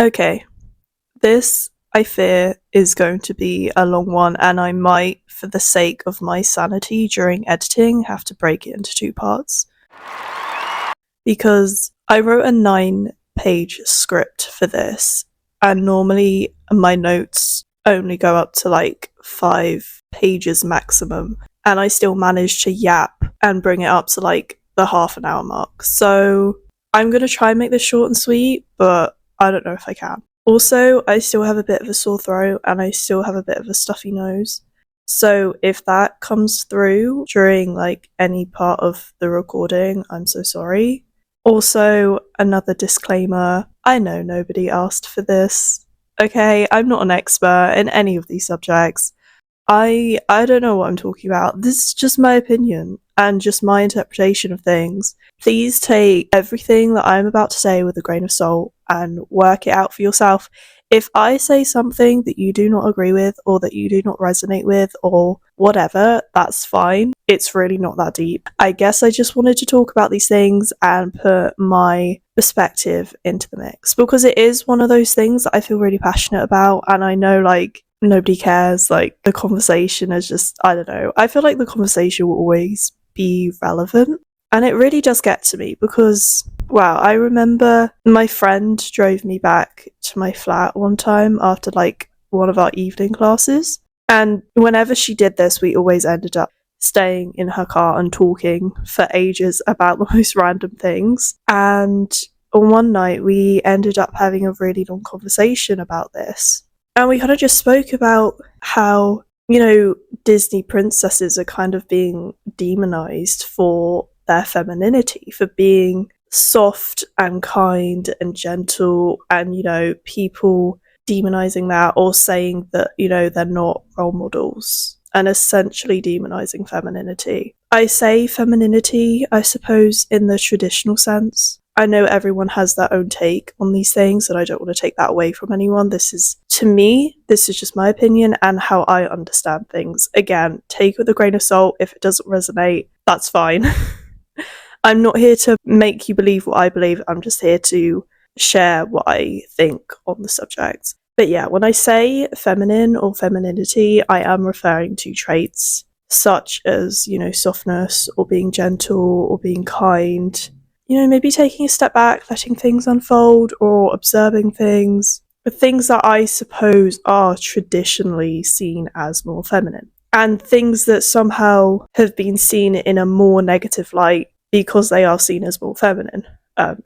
Okay, this, I fear, is going to be a long one, and I might, for the sake of my sanity during editing, have to break it into two parts. Because I wrote a 9-page script for this, and normally my notes only go up to like 5 pages maximum, and I still managed to yap and bring it up to like the half an hour mark. So I'm going to try and make this short and sweet, but I don't know if I can. Also, I still have a bit of a sore throat and I still have a bit of a stuffy nose. So if that comes through during like any part of the recording, I'm so sorry. Also, another disclaimer, I know nobody asked for this. Okay, I'm not an expert in any of these subjects. I don't know what I'm talking about. This is just my opinion and just my interpretation of things. Please take everything that I'm about to say with a grain of salt and work it out for yourself. If I say something that you do not agree with or that you do not resonate with or whatever, that's fine. It's really not that deep. I guess I just wanted to talk about these things and put my perspective into the mix because it is one of those things that I feel really passionate about, and I know like nobody cares. Like the conversation is just, I don't know. I feel like the conversation will always be relevant. And it really does get to me because, wow, I remember my friend drove me back to my flat one time after like one of our evening classes. And whenever she did this, we always ended up staying in her car and talking for ages about the most random things. And one night we ended up having a really long conversation about this. And we kind of just spoke about how, Disney princesses are kind of being demonized for their femininity, for being soft and kind and gentle, and, people demonizing that or saying that, they're not role models and essentially demonizing femininity. I say femininity, I suppose, in the traditional sense. I know everyone has their own take on these things, and I don't want to take that away from anyone. To me, this is just my opinion and how I understand things. Again, take it with a grain of salt. If it doesn't resonate, that's fine. I'm not here to make you believe what I believe. I'm just here to share what I think on the subject. But yeah, when I say feminine or femininity, I am referring to traits such as, softness or being gentle or being kind. Maybe taking a step back, letting things unfold, or observing things, but things that I suppose are traditionally seen as more feminine, and things that somehow have been seen in a more negative light because they are seen as more feminine,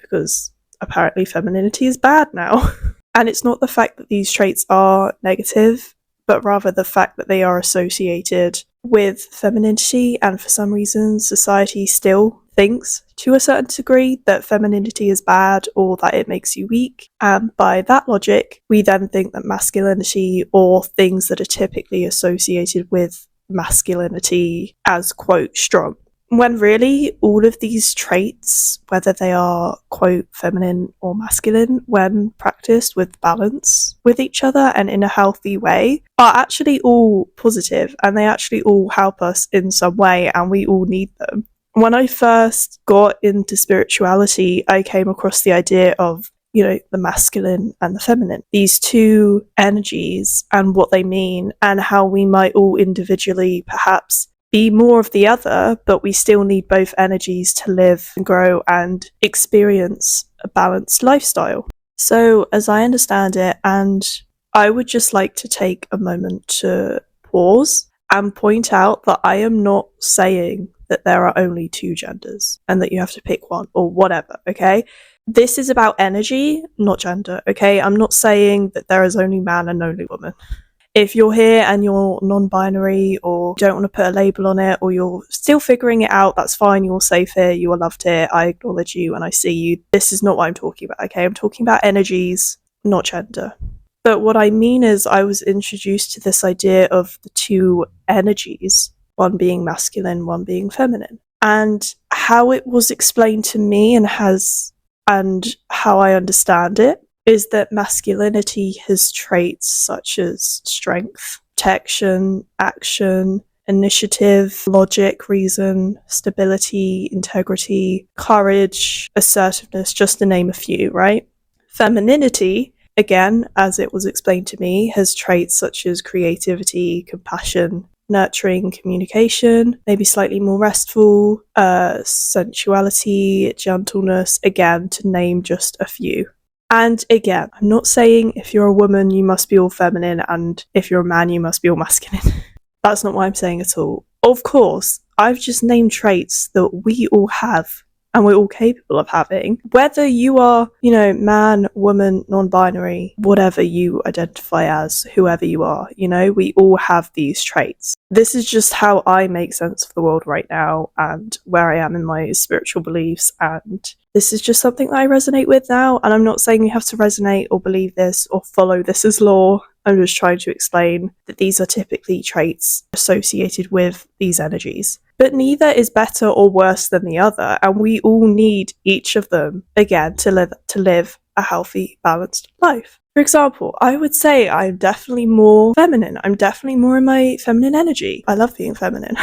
because apparently femininity is bad now. And it's not the fact that these traits are negative, but rather the fact that they are associated with femininity, and for some reason society still thinks to a certain degree that femininity is bad or that it makes you weak, and by that logic we then think that masculinity, or things that are typically associated with masculinity, as quote strong, when really all of these traits, whether they are quote feminine or masculine, when practiced with balance with each other and in a healthy way, are actually all positive, and they actually all help us in some way, and we all need them. When I first got into spirituality, I came across the idea of, the masculine and the feminine, these two energies and what they mean, and how we might all individually perhaps be more of the other, but we still need both energies to live and grow and experience a balanced lifestyle. So, as I understand it, and I would just like to take a moment to pause and point out that I am not saying that there are only two genders and that you have to pick one or whatever, okay? This is about energy, not gender, okay? I'm not saying that there is only man and only woman. If you're here and you're non-binary or don't want to put a label on it, or you're still figuring it out, that's fine. You're safe here, you are loved here, I acknowledge you and I see you. This is not what I'm talking about, okay? I'm talking about energies, not gender. But what I mean is, I was introduced to this idea of the two energies, one being masculine, one being feminine. And how it was explained to me and how I understand it is that masculinity has traits such as strength, protection, action, initiative, logic, reason, stability, integrity, courage, assertiveness, just to name a few, right? Femininity again, as it was explained to me, has traits such as creativity, compassion, nurturing, communication, maybe slightly more restful, sensuality, gentleness, again, to name just a few. And again, I'm not saying if you're a woman, you must be all feminine, and if you're a man, you must be all masculine. That's not what I'm saying at all. Of course, I've just named traits that we all have and we're all capable of having. Whether you are, man, woman, non-binary, whatever you identify as, whoever you are, we all have these traits. This is just how I make sense of the world right now and where I am in my spiritual beliefs, and this is just something that I resonate with now. And I'm not saying you have to resonate or believe this or follow this as law. I'm just trying to explain that these are typically traits associated with these energies. But neither is better or worse than the other, and we all need each of them, again, to live a healthy, balanced life. For example, I would say I'm definitely more feminine. I'm definitely more in my feminine energy. I love being feminine.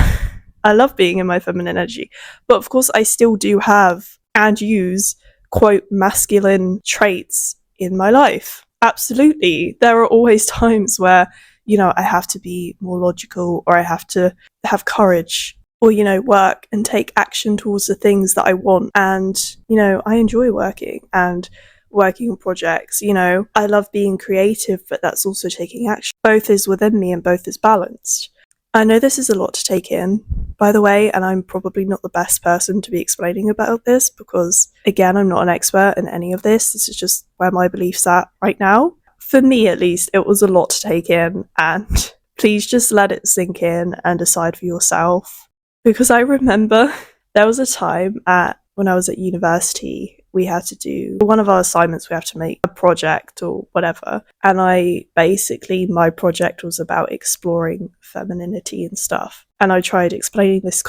I love being in my feminine energy. But of course, I still do have and use, quote, masculine traits in my life. Absolutely. There are always times where, I have to be more logical, or I have to have courage, or, work and take action towards the things that I want. And, I enjoy working and working on projects. I love being creative, but that's also taking action. Both is within me and both is balanced. I know this is a lot to take in, by the way, and I'm probably not the best person to be explaining about this because, again, I'm not an expert in any of this. This is just where my beliefs are right now. For me, at least, it was a lot to take in, and please just let it sink in and decide for yourself. Because I remember there was a time when I was at university, we had to do one of our assignments, we have to make a project or whatever. And my project was about exploring femininity and stuff. And I tried explaining this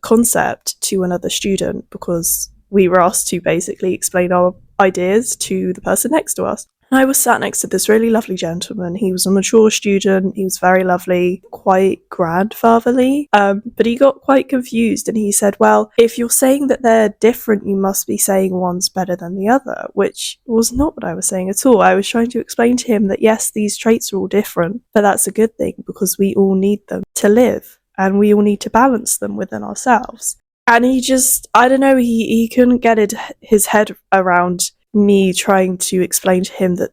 concept to another student because we were asked to basically explain our ideas to the person next to us. And I was sat next to this really lovely gentleman. He was a mature student. He was very lovely, quite grandfatherly. But he got quite confused and he said, well, if you're saying that they're different, you must be saying one's better than the other, which was not what I was saying at all. I was trying to explain to him that yes, these traits are all different, but that's a good thing because we all need them to live and we all need to balance them within ourselves. And he just, I don't know, he couldn't get his head around me trying to explain to him that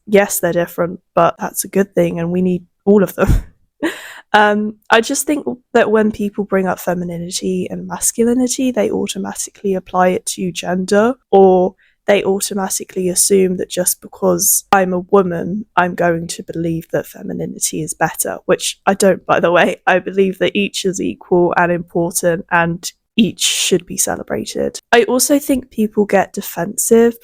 yes, they're different, but that's a good thing and we need all of them. I just think that when people bring up femininity and masculinity, they automatically apply it to gender, or they automatically assume that just because I'm a woman, I'm going to believe that femininity is better, which I don't, by the way. I believe that each is equal and important and each should be celebrated. I also think people get defensive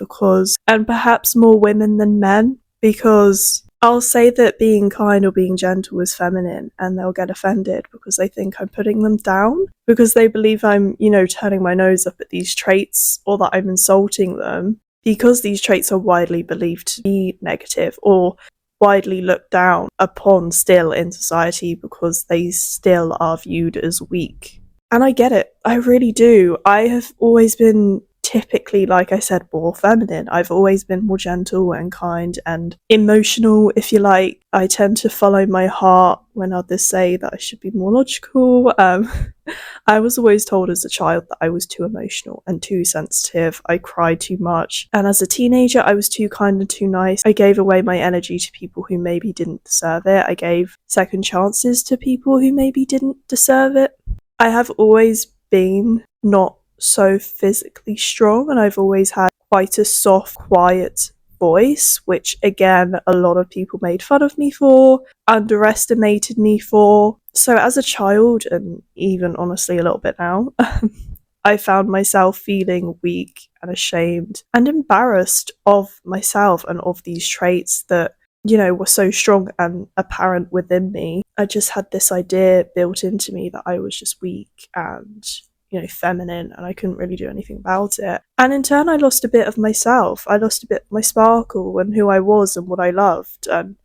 and perhaps more women than men, because I'll say that being kind or being gentle is feminine and they'll get offended because they think I'm putting them down, because they believe I'm, turning my nose up at these traits or that I'm insulting them, because these traits are widely believed to be negative or widely looked down upon still in society because they still are viewed as weak. And I get it. I really do. I have always been typically, like I said, more feminine. I've always been more gentle and kind and emotional, if you like. I tend to follow my heart when others say that I should be more logical. I was always told as a child that I was too emotional and too sensitive. I cried too much. And as a teenager, I was too kind and too nice. I gave away my energy to people who maybe didn't deserve it. I gave second chances to people who maybe didn't deserve it. I have always been not so physically strong, and I've always had quite a soft, quiet voice, which again, a lot of people made fun of me for, underestimated me for. So as a child, and even honestly a little bit now, I found myself feeling weak and ashamed and embarrassed of myself and of these traits that were so strong and apparent within me. I just had this idea built into me that I was just weak and, feminine, and I couldn't really do anything about it. And in turn, I lost a bit of myself. I lost a bit of my sparkle and who I was and what I loved. And,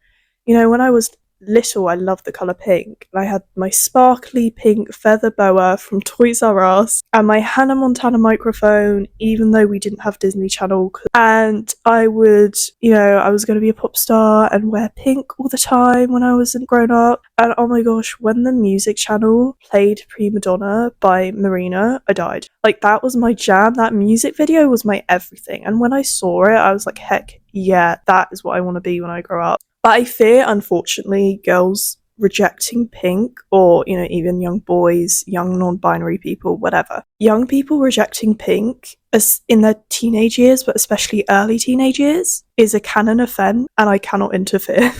when I was little, I loved the colour pink. And I had my sparkly pink feather boa from Toys R Us and my Hannah Montana microphone, even though we didn't have Disney Channel. And I would, I was going to be a pop star and wear pink all the time when I wasn't grown up. And oh my gosh, when the music channel played Prima Donna by Marina, I died. Like, that was my jam. That music video was my everything. And when I saw it, I was like, heck yeah, that is what I want to be when I grow up. But I fear, unfortunately, girls rejecting pink, or, even young boys, young non-binary people, whatever. Young people rejecting pink as in their teenage years, but especially early teenage years, is a canon offence, and I cannot interfere.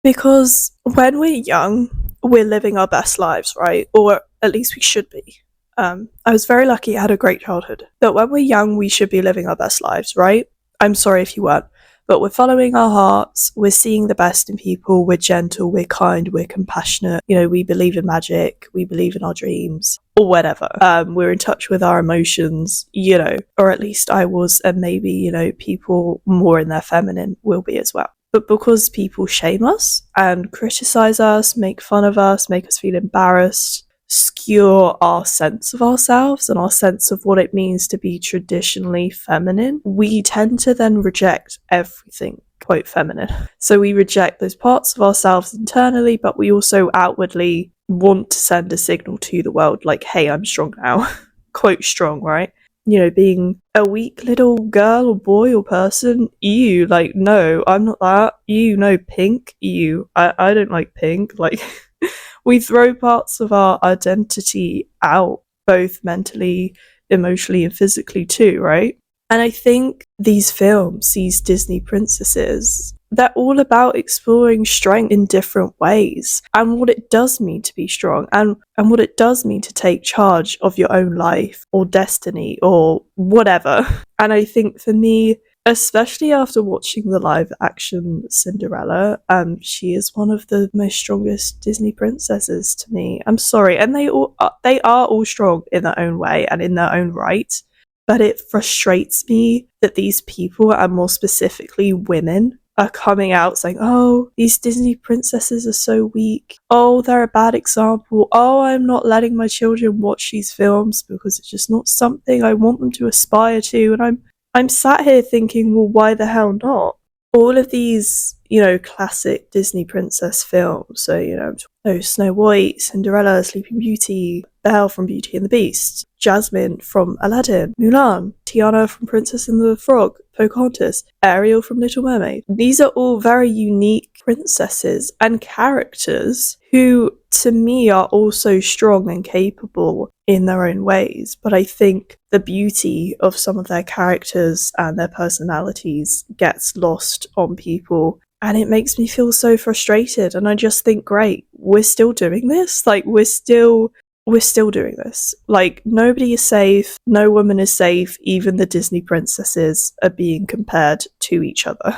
Because when we're young, we're living our best lives, right? Or at least we should be. I was very lucky I had a great childhood. But when we're young, we should be living our best lives, right? I'm sorry if you weren't. But we're following our hearts, we're seeing the best in people, we're gentle, we're kind, we're compassionate, we believe in magic, we believe in our dreams, or whatever. We're in touch with our emotions, or at least I was, and maybe, people more in their feminine will be as well. But because people shame us and criticize us, make fun of us, make us feel embarrassed, skewer our sense of ourselves and our sense of what it means to be traditionally feminine, we tend to then reject everything quote feminine. So we reject those parts of ourselves internally, but we also outwardly want to send a signal to the world like, hey, I'm strong now. Quote strong, right? Being a weak little girl or boy or person, like, no, I'm not that. No, pink, I don't like pink. Like, we throw parts of our identity out, both mentally, emotionally, and physically too, right? And I think these films, these Disney princesses, they're all about exploring strength in different ways and what it does mean to be strong and what it does mean to take charge of your own life or destiny or whatever. And I think for me, especially after watching the live action Cinderella, she is one of the most strongest Disney princesses to me. I'm sorry, and they are all strong in their own way and in their own right. But it frustrates me that these people, and more specifically women, are coming out saying, oh, these Disney princesses are so weak. Oh, they're a bad example. Oh, I'm not letting my children watch these films because it's just not something I want them to aspire to. And I'm sat here thinking, well, why the hell not? All of these, classic Disney princess films, so, Snow White, Cinderella, Sleeping Beauty, Belle from Beauty and the Beast, Jasmine from Aladdin, Mulan, Tiana from Princess and the Frog, Pocahontas, Ariel from Little Mermaid. These are all very unique princesses and characters who, to me, are also strong and capable in their own ways. But I think the beauty of some of their characters and their personalities gets lost on people. And it makes me feel so frustrated. And I just think, great, we're still doing this. Like, we're still doing this. Like, nobody is safe. No woman is safe. Even the Disney princesses are being compared to each other.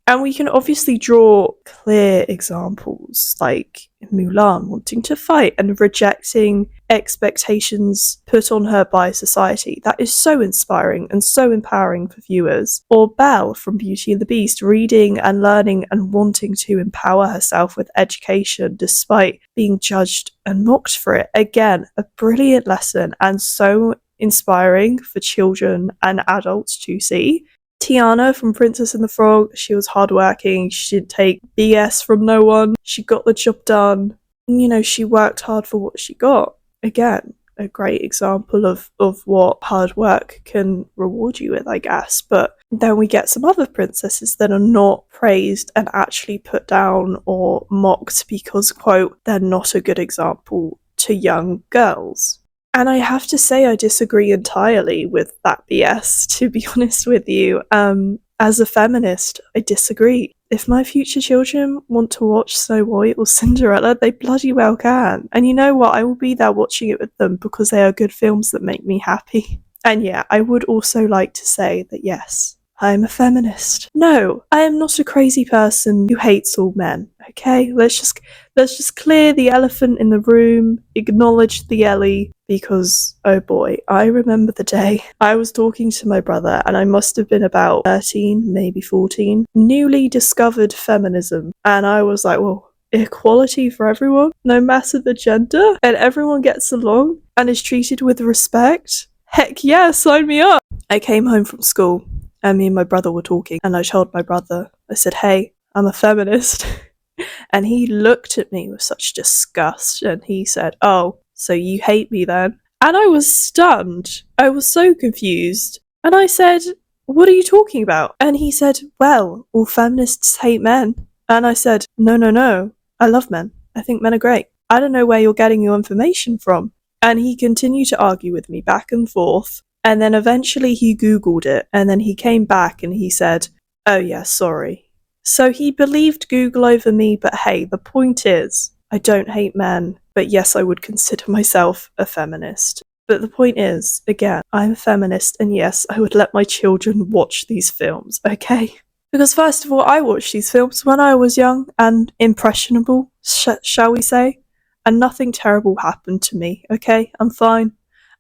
And we can obviously draw clear examples, like Mulan wanting to fight and rejecting expectations put on her by society. That is so inspiring and so empowering for viewers. Or Belle from Beauty and the Beast, reading and learning and wanting to empower herself with education despite being judged and mocked for it. Again, a brilliant lesson and so inspiring for children and adults to see. Tiana from Princess and the Frog, she was hardworking, she didn't take BS from no one, she got the job done, and, she worked hard for what she got. Again, a great example of what hard work can reward you with, I guess. But then we get some other princesses that are not praised and actually put down or mocked because, quote, they're not a good example to young girls. And I have to say, I disagree entirely with that BS, to be honest with you. As a feminist, I disagree. If my future children want to watch Snow White or Cinderella, they bloody well can. And you know what? I will be there watching it with them because they are good films that make me happy. And yeah, I would also like to say that yes, I'm a feminist. No, I am not a crazy person who hates all men. Okay, let's just clear the elephant in the room, acknowledge the Ellie, because oh boy, I remember the day I was talking to my brother and I must have been about 13, maybe 14, newly discovered feminism, and I was like, well, equality for everyone, no matter the gender, and everyone gets along and is treated with respect. Heck yeah, sign me up. I came home from school and me and my brother were talking, and I told my brother, I said, hey, I'm a feminist. And he looked at me with such disgust and he said, oh, so you hate me then? And I was stunned. I was so confused. And I said, what are you talking about? And he said, well, all feminists hate men. And I said, no, I love men. I think men are great. I don't know where you're getting your information from. And he continued to argue with me back and forth. And then eventually he Googled it. And then he came back and he said, oh yeah, sorry. So he believed Google over me, but hey, the point is, I don't hate men, but yes, I would consider myself a feminist. But the point is, again, I'm a feminist, and yes, I would let my children watch these films, okay? Because first of all, I watched these films when I was young and impressionable, shall we say? And nothing terrible happened to me, okay? I'm fine.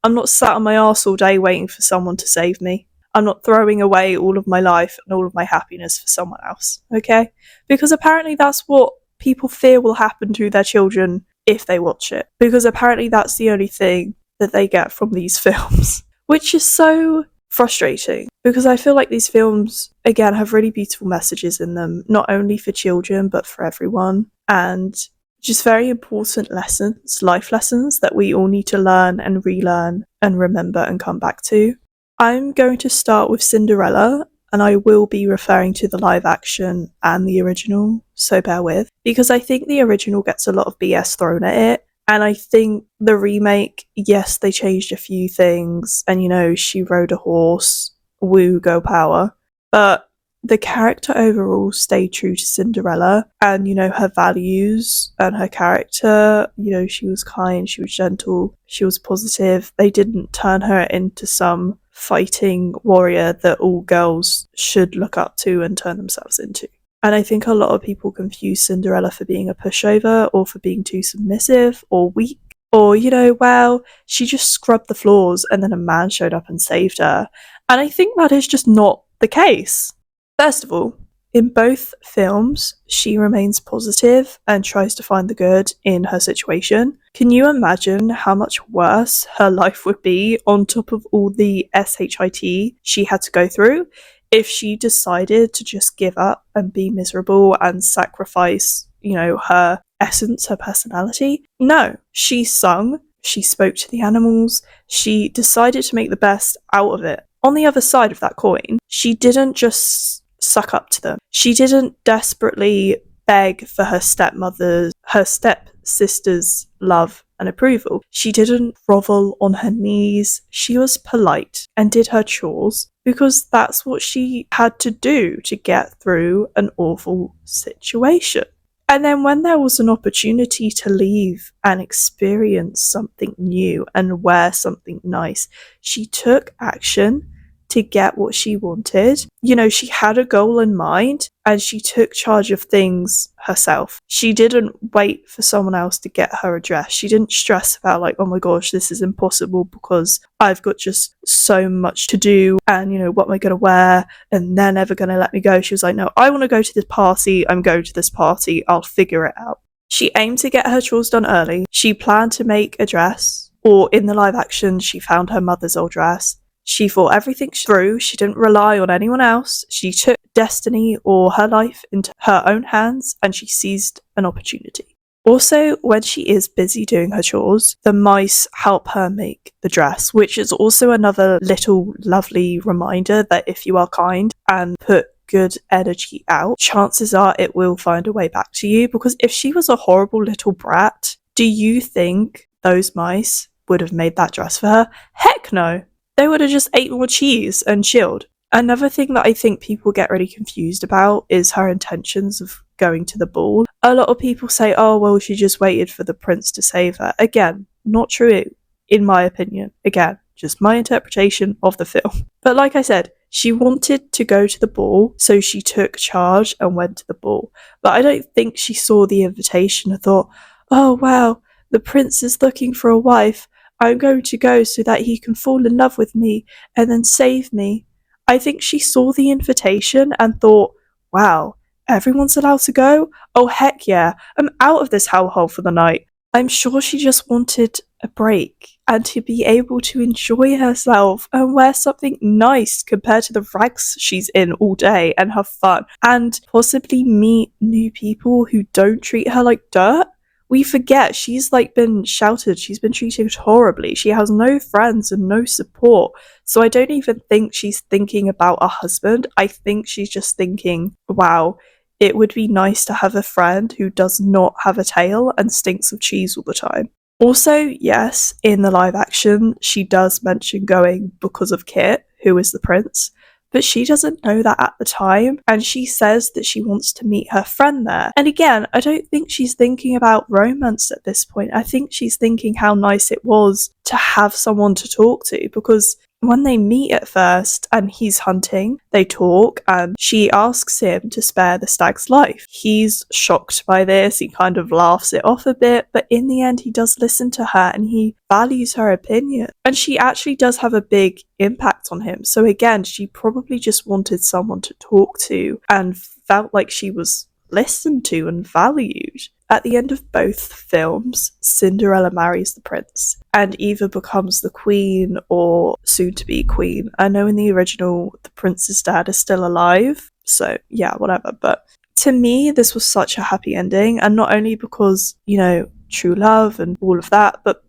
I'm not sat on my arse all day waiting for someone to save me. I'm not throwing away all of my life and all of my happiness for someone else, okay? Because apparently that's what people fear will happen to their children if they watch it. Because apparently that's the only thing that they get from these films. Which is so frustrating. Because I feel like these films, again, have really beautiful messages in them. Not only for children, but for everyone. And just very important lessons, life lessons that we all need to learn and relearn and remember and come back to. I'm going to start with Cinderella, and I will be referring to the live action and the original, so bear with, because I think the original gets a lot of BS thrown at it, and I think the remake, yes, they changed a few things, and you know, she rode a horse, woo, girl power, but the character overall stayed true to Cinderella, and you know, her values and her character, you know, she was kind, she was gentle, she was positive. They didn't turn her into some fighting warrior that all girls should look up to and turn themselves into. And I think a lot of people confuse Cinderella for being a pushover or for being too submissive or weak, or, you know, well, she just scrubbed the floors and then a man showed up and saved her. And I think that is just not the case. First of all, in both films, she remains positive and tries to find the good in her situation. Can you imagine how much worse her life would be on top of all the shit she had to go through if she decided to just give up and be miserable and sacrifice, you know, her essence, her personality? No, she sung, she spoke to the animals, she decided to make the best out of it. On the other side of that coin, she didn't just suck up to them. She didn't desperately beg for her stepsister's love and approval. She didn't grovel on her knees. She was polite and did her chores because that's what she had to do to get through an awful situation. And then when there was an opportunity to leave and experience something new and wear something nice, she took action to get what she wanted. You know, she had a goal in mind and she took charge of things herself. She didn't wait for someone else to get her a dress. She didn't stress about like, oh my gosh, this is impossible because I've got just so much to do and, you know, what am I going to wear? And they're never going to let me go. She was like, no, I want to go to this party. I'm going to this party. I'll figure it out. She aimed to get her chores done early. She planned to make a dress, or in the live action, she found her mother's old dress. She thought everything through. She didn't rely on anyone else. She took destiny or her life into her own hands and she seized an opportunity. Also, when she is busy doing her chores, the mice help her make the dress, which is also another little lovely reminder that if you are kind and put good energy out, chances are it will find a way back to you. Because if she was a horrible little brat, do you think those mice would have made that dress for her? Heck no. They would have just ate more cheese and chilled. Another thing that I think people get really confused about is her intentions of going to the ball. A lot of people say, oh, well, she just waited for the prince to save her. Again, not true, in my opinion. Again, just my interpretation of the film. But like I said, she wanted to go to the ball, so she took charge and went to the ball. But I don't think she saw the invitation and thought, oh, wow, the prince is looking for a wife. I'm going to go so that he can fall in love with me and then save me. I think she saw the invitation and thought, wow, everyone's allowed to go? Oh, heck yeah, I'm out of this hellhole for the night. I'm sure she just wanted a break and to be able to enjoy herself and wear something nice compared to the rags she's in all day and have fun and possibly meet new people who don't treat her like dirt. We forget she's like been sheltered, she's been treated horribly, she has no friends and no support. So I don't even think she's thinking about a husband. I think she's just thinking, wow, it would be nice to have a friend who does not have a tail and stinks of cheese all the time. Also, yes, in the live action, she does mention going because of Kit, who is the prince, but she doesn't know that at the time, and she says that she wants to meet her friend there. And again, I don't think she's thinking about romance at this point. I think she's thinking how nice it was to have someone to talk to, because when they meet at first and he's hunting, they talk and she asks him to spare the stag's life. He's shocked by this, he kind of laughs it off a bit, but in the end he does listen to her and he values her opinion. And she actually does have a big impact on him. So again, she probably just wanted someone to talk to and felt like she was listened to and valued. At the end of both films, Cinderella marries the prince and either becomes the queen or soon to be queen. I know in the original, the prince's dad is still alive, so yeah, whatever. But to me, this was such a happy ending, and not only because, you know, true love and all of that, but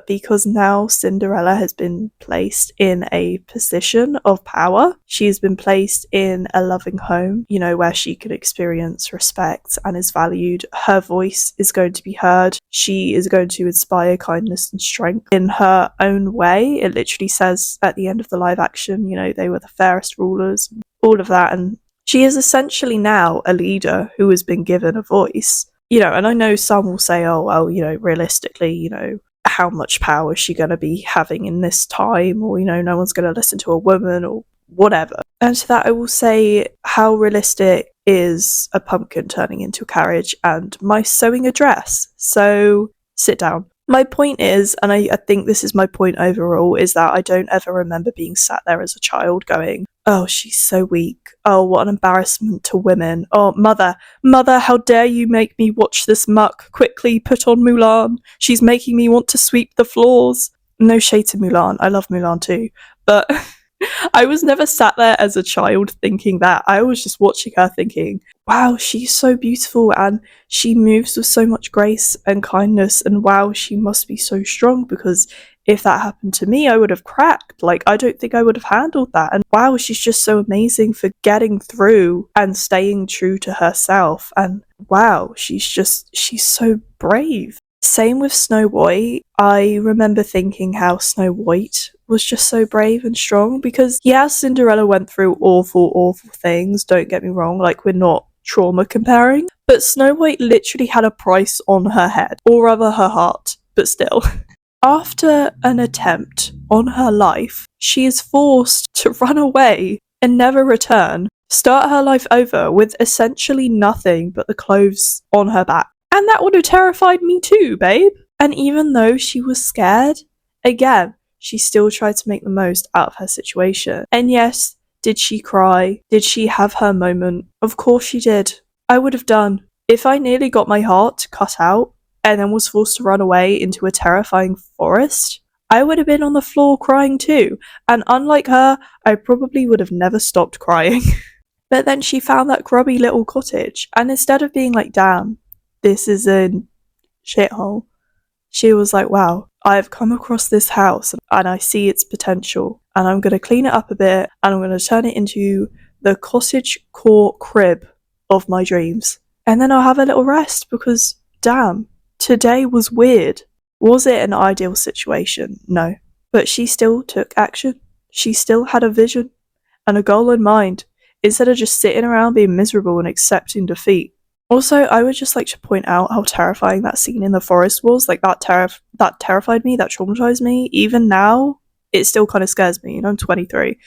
because now Cinderella has been placed in a position of power. She has been placed in a loving home, you know, where she can experience respect and is valued. Her voice is going to be heard. She is going to inspire kindness and strength in her own way. It literally says at the end of the live action, you know, they were the fairest rulers, all of that. And she is essentially now a leader who has been given a voice. You know, and I know some will say, oh, well, you know, realistically, you know, how much power is she going to be having in this time, or, you know, no one's going to listen to a woman or whatever. And to that I will say, how realistic is a pumpkin turning into a carriage and my sewing a dress? So sit down. My point is, and I think this is my point overall, is that I don't ever remember being sat there as a child going, oh, she's so weak. Oh, what an embarrassment to women. Oh, mother, how dare you make me watch this muck? Quickly put on Mulan. She's making me want to sweep the floors. No shade to Mulan. I love Mulan too. But I was never sat there as a child thinking that. I was just watching her thinking, wow, she's so beautiful and she moves with so much grace and kindness, and wow, she must be so strong, because if that happened to me, I would have cracked. Like, I don't think I would have handled that. And wow, she's just so amazing for getting through and staying true to herself. And wow, she's so brave. Same with Snow White. I remember thinking how Snow White was just so brave and strong, because yeah, Cinderella went through awful things, don't get me wrong, like, we're not trauma comparing, but Snow White literally had a price on her head, or rather her heart, but still. After an attempt on her life, she is forced to run away and never return, start her life over with essentially nothing but the clothes on her back. And that would have terrified me too, babe. And even though she was scared, again, she still tried to make the most out of her situation. And yes, did she cry? Did she have her moment? Of course she did. I would have done. If I nearly got my heart cut out and then was forced to run away into a terrifying forest, I would have been on the floor crying too. And unlike her, I probably would have never stopped crying. But then she found that grubby little cottage, and instead of being like, damn, this is a shithole, she was like, wow, I've come across this house and I see its potential, and I'm going to clean it up a bit and I'm going to turn it into the cottage core crib of my dreams. And then I'll have a little rest, because damn, today was weird. Was it an ideal situation? No. But she still took action. She still had a vision and a goal in mind, instead of just sitting around being miserable and accepting defeat. Also, I would just like to point out how terrifying that scene in the forest was. Like, that terrified me, that traumatized me. Even now, it still kind of scares me. You know, I'm 23.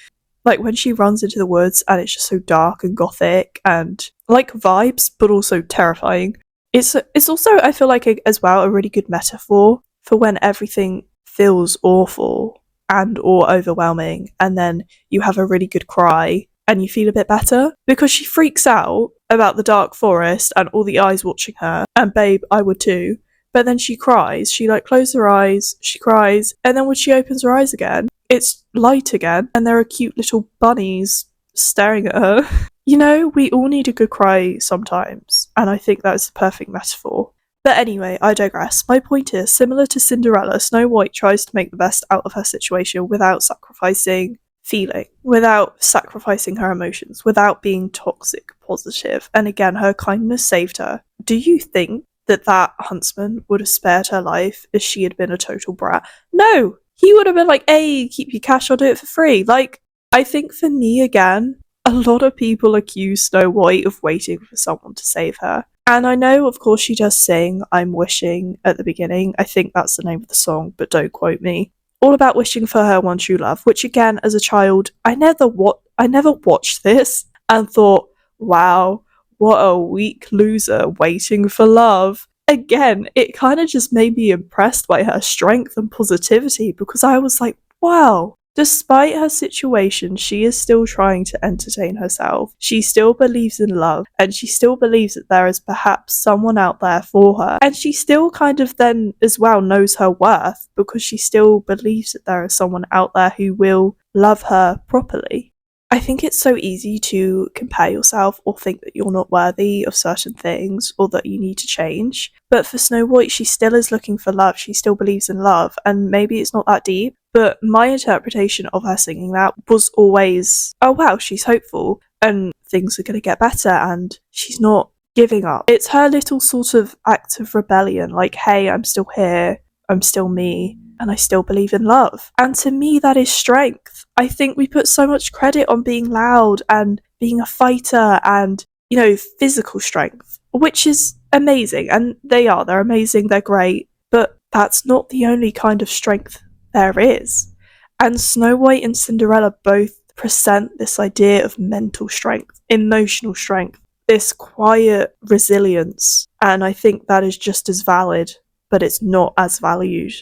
Like, when she runs into the woods and it's just so dark and gothic and like vibes, but also terrifying. It's also, I feel like, as well, a really good metaphor for when everything feels awful and or overwhelming, and then you have a really good cry and you feel a bit better, because she freaks out about the dark forest and all the eyes watching her, and babe, I would too. But then she cries, she like closes her eyes, she cries, and then when she opens her eyes again, it's light again, and there are cute little bunnies staring at her. You know, we all need a good cry sometimes, and I think that is the perfect metaphor. But anyway, I digress. My point is, similar to Cinderella, Snow White tries to make the best out of her situation without sacrificing feeling, without sacrificing her emotions, without being toxic positive. And again, her kindness saved her. Do you think that huntsman would have spared her life if she had been a total brat? No! He would have been like, hey, keep your cash, I'll do it for free. Like, I think for me, again, a lot of people accuse Snow White of waiting for someone to save her. And I know, of course, she does sing I'm Wishing at the beginning. I think that's the name of the song, but don't quote me. All about wishing for her one true love, which again, as a child, I never watched this and thought, wow, what a weak loser waiting for love. Again, it kind of just made me impressed by her strength and positivity, because I was like, wow, despite her situation, she is still trying to entertain herself. She still believes in love, and she still believes that there is perhaps someone out there for her. And she still kind of then as well knows her worth, because she still believes that there is someone out there who will love her properly. I think it's so easy to compare yourself or think that you're not worthy of certain things or that you need to change. But for Snow White, she still is looking for love. She still believes in love. And maybe it's not that deep, but my interpretation of her singing that was always, oh wow, she's hopeful and things are going to get better and she's not giving up. It's her little sort of act of rebellion, like, hey, I'm still here, I'm still me, and I still believe in love. And to me, that is strength. I think we put so much credit on being loud and being a fighter and, you know, physical strength, which is amazing. And they're amazing, they're great. But that's not the only kind of strength there is. And Snow White and Cinderella both present this idea of mental strength, emotional strength, this quiet resilience. And I think that is just as valid, but it's not as valued.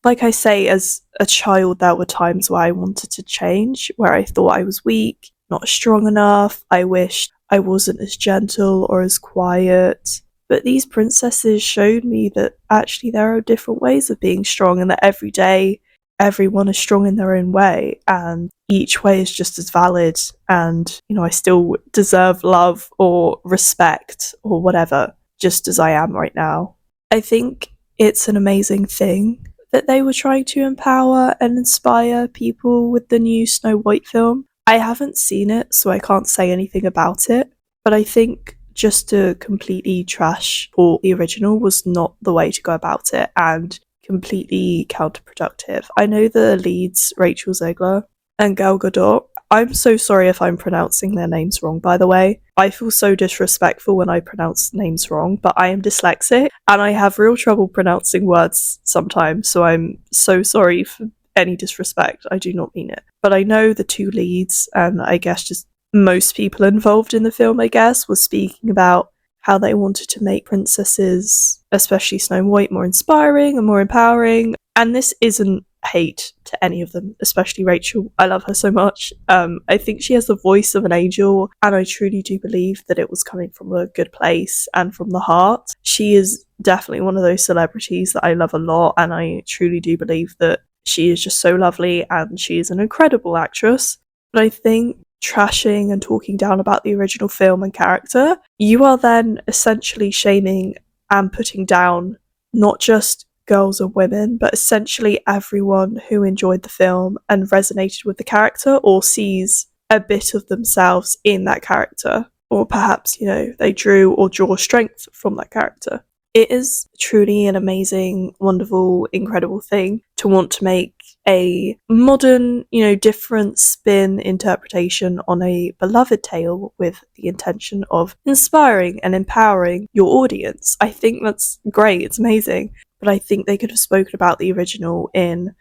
Like I say, as a child, there were times where I wanted to change, where I thought I was weak, not strong enough. I wished I wasn't as gentle or as quiet. But these princesses showed me that actually there are different ways of being strong, and that every day everyone is strong in their own way, and each way is just as valid. And, you know, I still deserve love or respect or whatever, just as I am right now. I think it's an amazing thing that they were trying to empower and inspire people with the new Snow White film. I haven't seen it, so I can't say anything about it, but I think just to completely trash or the original was not the way to go about it, and completely counterproductive. I know the leads, Rachel Zegler and Gal Gadot. I'm so sorry if I'm pronouncing their names wrong, by the way. I feel so disrespectful when I pronounce names wrong, but I am dyslexic and I have real trouble pronouncing words sometimes, so I'm so sorry for any disrespect. I do not mean it. But I know the two leads, and I guess just most people involved in the film, I guess, was speaking about how they wanted to make princesses, especially Snow White, more inspiring and more empowering. And this isn't hate to any of them, especially Rachel. I love her so much. I think she has the voice of an angel, and I truly do believe that it was coming from a good place and from the heart. She is definitely one of those celebrities that I love a lot, and I truly do believe that she is just so lovely and she is an incredible actress. But I think trashing and talking down about the original film and character, you are then essentially shaming and putting down not just girls and women, but essentially everyone who enjoyed the film and resonated with the character or sees a bit of themselves in that character, or perhaps, you know, they drew or draw strength from that character. It is truly an amazing, wonderful, incredible thing to want to make a modern, you know, different spin interpretation on a beloved tale with the intention of inspiring and empowering your audience. I think that's great, it's amazing, but I think they could have spoken about the original in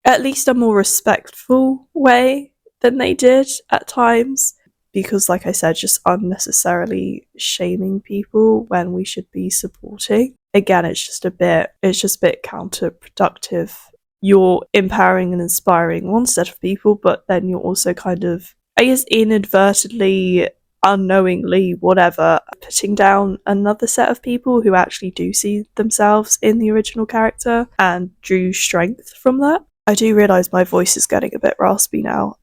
at least a more respectful way than they did at times, because, like I said, just unnecessarily shaming people when we should be supporting. Again, it's just a bit counterproductive. You're empowering and inspiring one set of people, but then you're also kind of, I guess, inadvertently unknowingly, whatever, putting down another set of people who actually do see themselves in the original character and drew strength from that. I do realise my voice is getting a bit raspy now,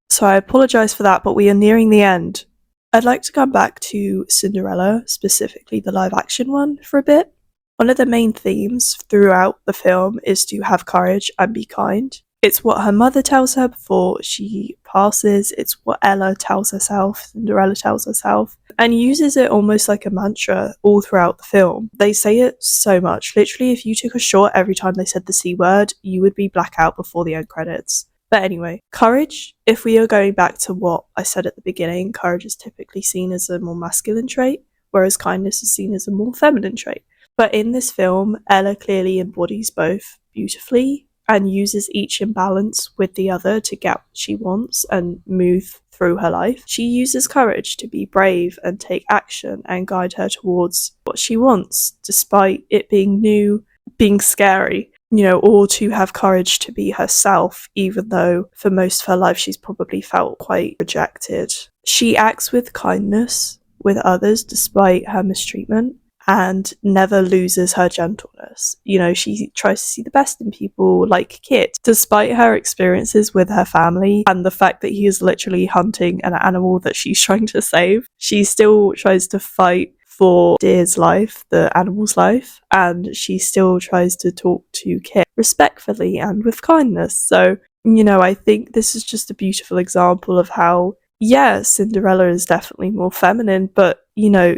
so I apologise for that, but we are nearing the end. I'd like to come back to Cinderella, specifically the live action one, for a bit. One of the main themes throughout the film is to have courage and be kind. It's what her mother tells her before she passes, it's what Ella tells herself, Cinderella tells herself, and uses it almost like a mantra all throughout the film. They say it so much. Literally, if you took a shot every time they said the C word, you would be blackout before the end credits. But anyway, courage, if we are going back to what I said at the beginning, courage is typically seen as a more masculine trait, whereas kindness is seen as a more feminine trait. But in this film, Ella clearly embodies both beautifully and uses each in balance with the other to get what she wants and move through her life. She uses courage to be brave and take action and guide her towards what she wants, despite it being new, being scary, or to have courage to be herself, even though for most of her life she's probably felt quite rejected. She acts with kindness with others despite her mistreatment, and never loses her gentleness. She tries to see the best in people, like Kit. Despite her experiences with her family and the fact that he is literally hunting an animal that she's trying to save, she still tries to fight for Deer's life, the animal's life, and she still tries to talk to Kit respectfully and with kindness. So, I think this is just a beautiful example of how, yeah, Cinderella is definitely more feminine, but,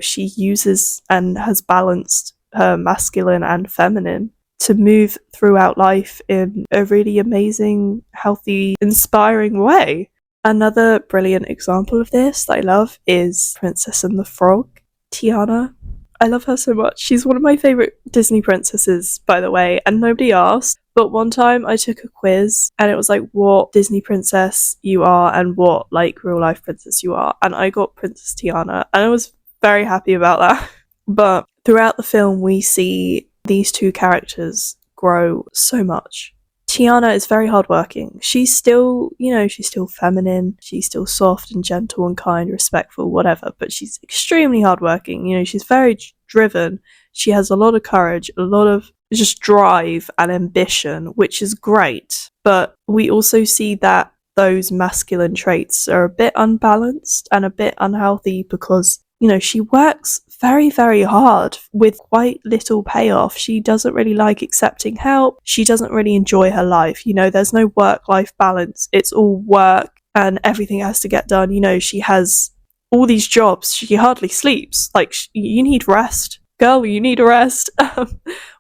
she uses and has balanced her masculine and feminine to move throughout life in a really amazing, healthy, inspiring way. Another brilliant example of this that I love is Princess and the Frog, Tiana. I love her so much. She's one of my favourite Disney princesses, by the way, and nobody asked. But one time I took a quiz and it was like what Disney princess you are and what real life princess you are. And I got Princess Tiana and I was very happy about that. But throughout the film we see these two characters grow so much. Tiana is very hardworking. She's still, she's still feminine. She's still soft and gentle and kind, respectful, whatever. But she's extremely hardworking. She's very driven. She has a lot of courage, a lot of just drive and ambition, which is great. But we also see that those masculine traits are a bit unbalanced and a bit unhealthy because, she works very, very hard with quite little payoff. She doesn't really like accepting help. She doesn't really enjoy her life. There's no work-life balance. It's all work and everything has to get done. She has all these jobs. She hardly sleeps. You need rest. Girl, you need a rest.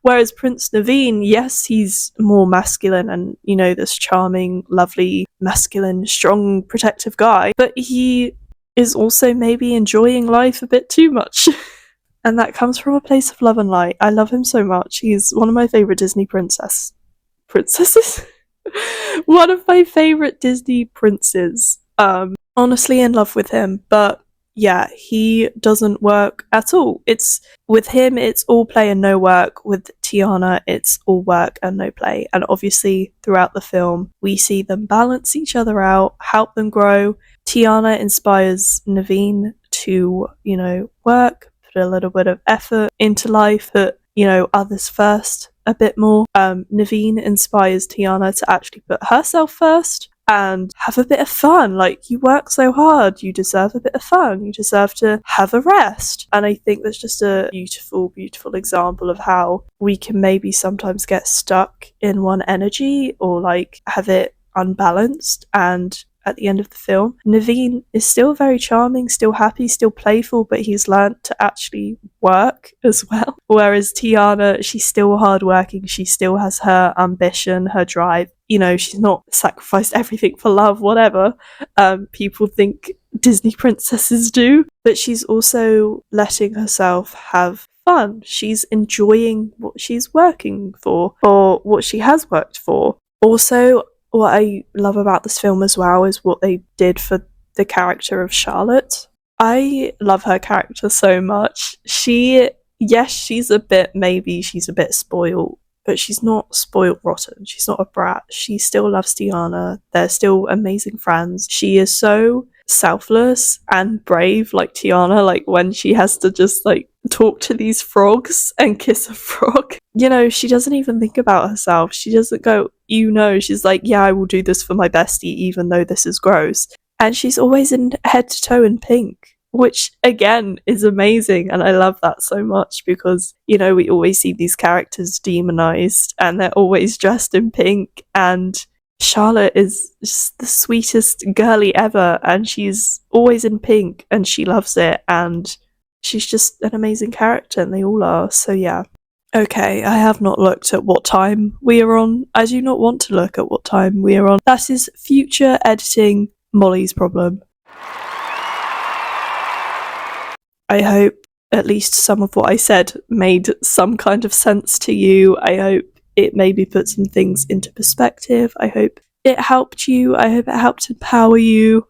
Whereas Prince Naveen, yes, he's more masculine and, this charming, lovely, masculine, strong, protective guy, but he is also maybe enjoying life a bit too much. And that comes from a place of love and light. I love him so much. He's one of my favourite Disney princesses. One of my favourite Disney princes. Honestly in love with him, but yeah, he doesn't work at all. With him, it's all play and no work. With Tiana, it's all work and no play. And obviously, throughout the film, we see them balance each other out, help them grow. Tiana inspires Naveen to, work, put a little bit of effort into life, put, others first a bit more. Naveen inspires Tiana to actually put herself first and have a bit of fun. You work so hard, you deserve a bit of fun, you deserve to have a rest. And I think that's just a beautiful, beautiful example of how we can maybe sometimes get stuck in one energy or have it unbalanced. And at the end of the film, Naveen is still very charming, still happy, still playful, but he's learnt to actually work as well. Whereas Tiana, she's still hardworking, she still has her ambition, her drive. She's not sacrificed everything for love, whatever people think Disney princesses do, but she's also letting herself have fun. She's enjoying what she's working for, or what she has worked for. Also, what I love about this film as well is what they did for the character of Charlotte. I love her character so much. She's a bit spoiled, but she's not spoiled rotten. She's not a brat. She still loves Tiana. They're still amazing friends. She is so selfless and brave like Tiana, like when she has to just like talk to these frogs and kiss a frog. You know, she doesn't even think about herself. She doesn't go, she's like, yeah, I will do this for my bestie even though this is gross. And she's always in head to toe in pink, which again is amazing. And I love that so much because, you know, we always see these characters demonized and they're always dressed in pink. And Charlotte is just the sweetest girly ever, and she's always in pink and she loves it, and she's just an amazing character, and they all are. So yeah. Okay, I have not looked at what time we are on. I do not want to look at what time we are on. That is future editing Molly's problem. I hope at least some of what I said made some kind of sense to you. I hope it maybe put some things into perspective. I hope it helped you. I hope it helped empower you.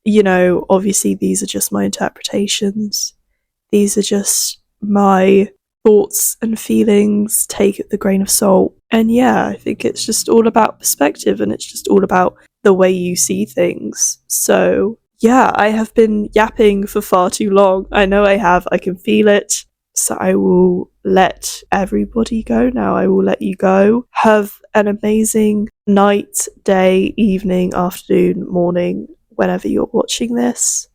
You know, obviously these are just my interpretations. These are just my thoughts and feelings. Take it with a grain of salt. And yeah, I think it's just all about perspective, and it's just all about the way you see things. So yeah, I have been yapping for far too long. I know I have. I can feel it. So I will let everybody go now. I will let you go. Have an amazing night, day, evening, afternoon, morning, whenever you're watching this.